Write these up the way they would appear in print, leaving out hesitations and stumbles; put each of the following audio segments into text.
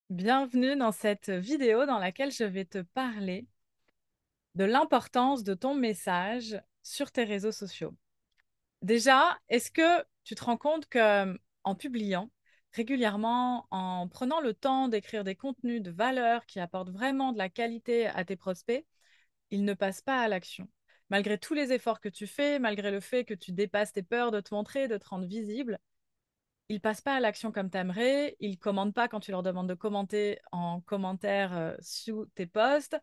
Bienvenue dans cette vidéo dans laquelle je vais te parler de l'importance de ton message sur tes réseaux sociaux. Déjà, est-ce que tu te rends compte que en publiant régulièrement, en prenant le temps d'écrire des contenus de valeur qui apportent vraiment de la qualité à tes prospects, ils ne passent pas à l'action? Malgré tous les efforts que tu fais, malgré le fait que tu dépasses tes peurs de te montrer, de te rendre visible, ils passent pas à l'action comme t'aimerais, ils commentent pas quand tu leur demandes de commenter en commentaire sous tes posts,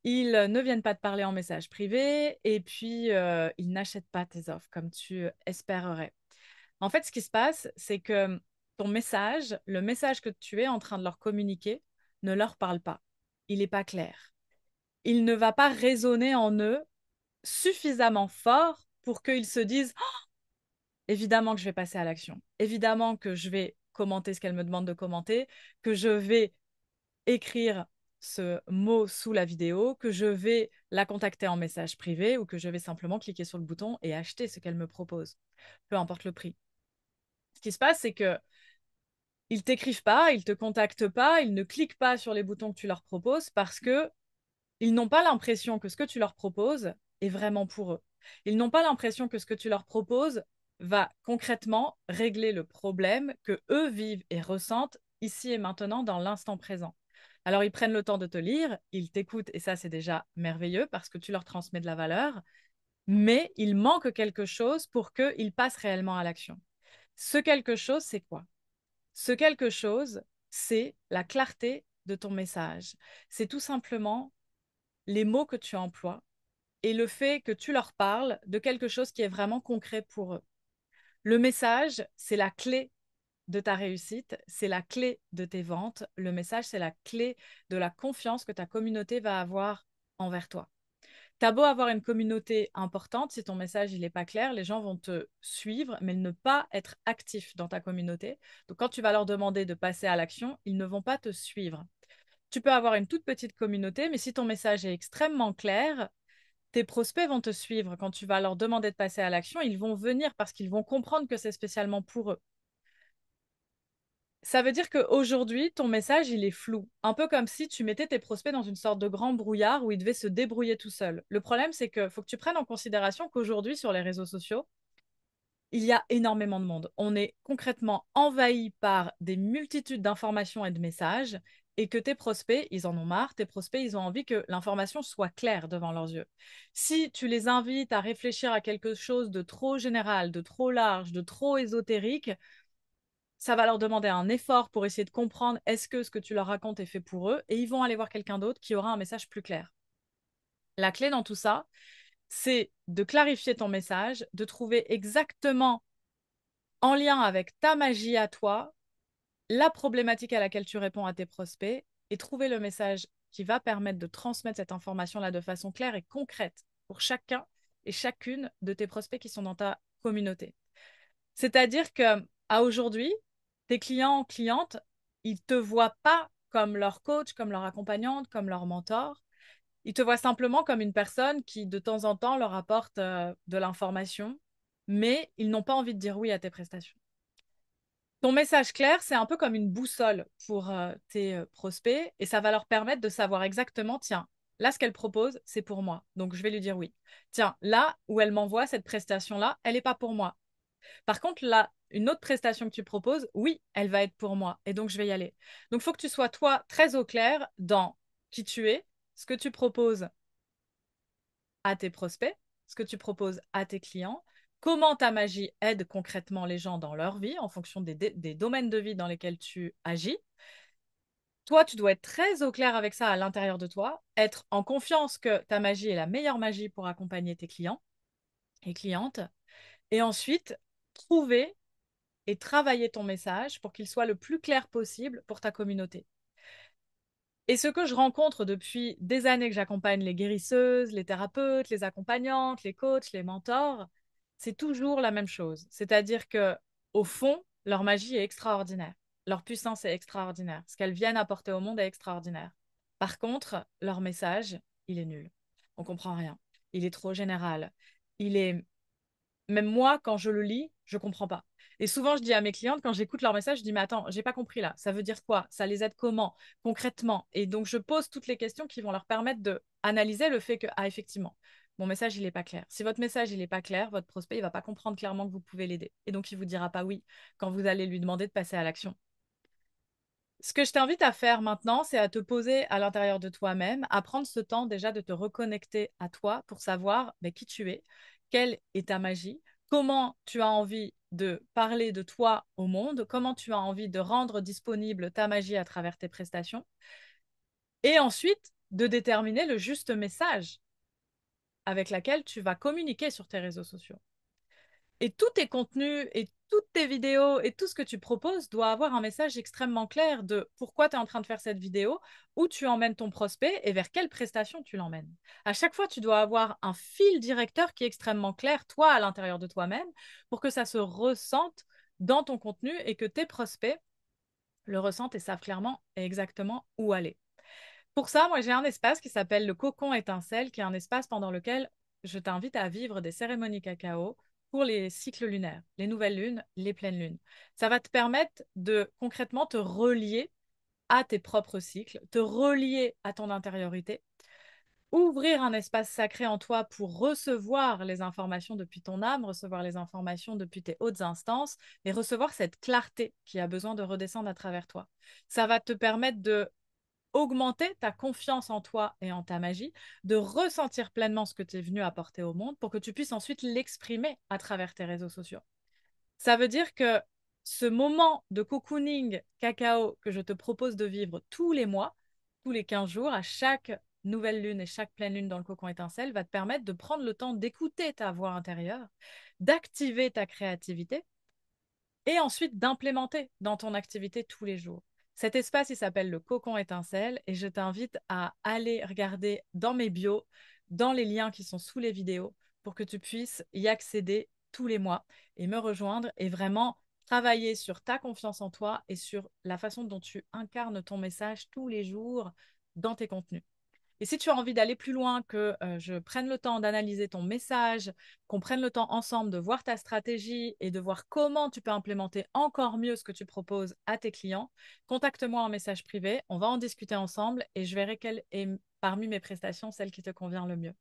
ils ne viennent pas te parler en message privé et puis ils n'achètent pas tes offres comme tu espérerais. En fait, ce qui se passe, c'est que ton message, le message que tu es en train de leur communiquer, ne leur parle pas. Il n'est pas clair. Il ne va pas résonner en eux suffisamment fort pour qu'ils se disent évidemment que je vais passer à l'action. Évidemment que je vais commenter ce qu'elle me demande de commenter, que je vais écrire ce mot sous la vidéo, que je vais la contacter en message privé ou que je vais simplement cliquer sur le bouton et acheter ce qu'elle me propose, peu importe le prix. Ce qui se passe, c'est que ils t'écrivent pas, ils te contactent pas, ils ne cliquent pas sur les boutons que tu leur proposes parce que ils n'ont pas l'impression que ce que tu leur proposes est vraiment pour eux. Ils n'ont pas l'impression que ce que tu leur proposes va concrètement régler le problème que eux vivent et ressentent ici et maintenant dans l'instant présent. Alors ils prennent le temps de te lire, ils t'écoutent et ça c'est déjà merveilleux parce que tu leur transmets de la valeur, mais il manque quelque chose pour qu'ils passent réellement à l'action. Ce quelque chose, c'est quoi? Ce quelque chose, c'est la clarté de ton message. C'est tout simplement les mots que tu emploies et le fait que tu leur parles de quelque chose qui est vraiment concret pour eux. Le message, c'est la clé de ta réussite, c'est la clé de tes ventes. Le message, c'est la clé de la confiance que ta communauté va avoir envers toi. T'as beau avoir une communauté importante, si ton message il n'est pas clair, les gens vont te suivre, mais ne pas être actifs dans ta communauté. Donc quand tu vas leur demander de passer à l'action, ils ne vont pas te suivre. Tu peux avoir une toute petite communauté, mais si ton message est extrêmement clair, tes prospects vont te suivre. Quand tu vas leur demander de passer à l'action, ils vont venir parce qu'ils vont comprendre que c'est spécialement pour eux. Ça veut dire qu'aujourd'hui, ton message, il est flou. Un peu comme si tu mettais tes prospects dans une sorte de grand brouillard où ils devaient se débrouiller tout seuls. Le problème, c'est qu'il faut que tu prennes en considération qu'aujourd'hui, sur les réseaux sociaux, il y a énormément de monde. On est concrètement envahi par des multitudes d'informations et de messages et que tes prospects, ils en ont marre. Tes prospects, ils ont envie que l'information soit claire devant leurs yeux. Si tu les invites à réfléchir à quelque chose de trop général, de trop large, de trop ésotérique, ça va leur demander un effort pour essayer de comprendre est-ce que ce que tu leur racontes est fait pour eux et ils vont aller voir quelqu'un d'autre qui aura un message plus clair. La clé dans tout ça, c'est de clarifier ton message, de trouver exactement en lien avec ta magie à toi, la problématique à laquelle tu réponds à tes prospects et trouver le message qui va permettre de transmettre cette information-là de façon claire et concrète pour chacun et chacune de tes prospects qui sont dans ta communauté. C'est-à-dire que à aujourd'hui, tes clients, clientes, ils te voient pas comme leur coach, comme leur accompagnante, comme leur mentor. Ils te voient simplement comme une personne qui, de temps en temps, leur apporte de l'information, mais ils n'ont pas envie de dire oui à tes prestations. Ton message clair, c'est un peu comme une boussole pour tes prospects et ça va leur permettre de savoir exactement, tiens, là, ce qu'elle propose, c'est pour moi. Donc, je vais lui dire oui. Tiens, là où elle m'envoie cette prestation-là, elle n'est pas pour moi. Par contre, là, une autre prestation que tu proposes, oui, elle va être pour moi et donc je vais y aller. Donc, il faut que tu sois, toi, très au clair dans qui tu es, ce que tu proposes à tes prospects, ce que tu proposes à tes clients, comment ta magie aide concrètement les gens dans leur vie en fonction des domaines de vie dans lesquels tu agis. Toi, tu dois être très au clair avec ça à l'intérieur de toi, être en confiance que ta magie est la meilleure magie pour accompagner tes clients et clientes, et ensuite trouver et travailler ton message pour qu'il soit le plus clair possible pour ta communauté. Et ce que je rencontre depuis des années que j'accompagne les guérisseuses, les thérapeutes, les accompagnantes, les coachs, les mentors, c'est toujours la même chose. C'est-à-dire que, au fond, leur magie est extraordinaire. Leur puissance est extraordinaire. Ce qu'elles viennent apporter au monde est extraordinaire. Par contre, leur message, il est nul. On comprend rien. Il est trop général. Il est même moi, quand je le lis, je comprends pas. Et souvent, je dis à mes clientes, quand j'écoute leur message, je dis, mais attends, j'ai pas compris là. Ça veut dire quoi? Ça les aide comment? Concrètement? Et donc, je pose toutes les questions qui vont leur permettre de analyser le fait que, ah, effectivement, mon message, il n'est pas clair. Si votre message, il n'est pas clair, votre prospect, il va pas comprendre clairement que vous pouvez l'aider. Et donc, il vous dira pas oui quand vous allez lui demander de passer à l'action. Ce que je t'invite à faire maintenant, c'est à te poser à l'intérieur de toi-même, à prendre ce temps déjà de te reconnecter à toi pour savoir qui tu es, quelle est ta magie, comment tu as envie de parler de toi au monde, comment tu as envie de rendre disponible ta magie à travers tes prestations, et ensuite de déterminer le juste message avec lequel tu vas communiquer sur tes réseaux sociaux. Et tous tes contenus et toutes tes vidéos et tout ce que tu proposes doit avoir un message extrêmement clair de pourquoi tu es en train de faire cette vidéo, où tu emmènes ton prospect et vers quelle prestation tu l'emmènes. À chaque fois, tu dois avoir un fil directeur qui est extrêmement clair, toi, à l'intérieur de toi-même, pour que ça se ressente dans ton contenu et que tes prospects le ressentent et savent clairement et exactement où aller. Pour ça, moi, j'ai un espace qui s'appelle le Cocon Étincelle, qui est un espace pendant lequel je t'invite à vivre des cérémonies cacao pour les cycles lunaires, les nouvelles lunes, les pleines lunes. Ça va te permettre de concrètement te relier à tes propres cycles, te relier à ton intériorité, ouvrir un espace sacré en toi pour recevoir les informations depuis ton âme, recevoir les informations depuis tes hautes instances et recevoir cette clarté qui a besoin de redescendre à travers toi. Ça va te permettre de augmenter ta confiance en toi et en ta magie, de ressentir pleinement ce que tu es venu apporter au monde pour que tu puisses ensuite l'exprimer à travers tes réseaux sociaux. Ça veut dire que ce moment de cocooning cacao que je te propose de vivre tous les mois, tous les 15 jours, à chaque nouvelle lune et chaque pleine lune dans le cocon étincelle, va te permettre de prendre le temps d'écouter ta voix intérieure, d'activer ta créativité et ensuite d'implémenter dans ton activité tous les jours. Cet espace, il s'appelle le Cocon Étincelle et je t'invite à aller regarder dans mes bios, dans les liens qui sont sous les vidéos, pour que tu puisses y accéder tous les mois et me rejoindre et vraiment travailler sur ta confiance en toi et sur la façon dont tu incarnes ton message tous les jours dans tes contenus. Et si tu as envie d'aller plus loin, que je prenne le temps d'analyser ton message, qu'on prenne le temps ensemble de voir ta stratégie et de voir comment tu peux implémenter encore mieux ce que tu proposes à tes clients, contacte-moi en message privé, on va en discuter ensemble et je verrai quelle est parmi mes prestations celle qui te convient le mieux.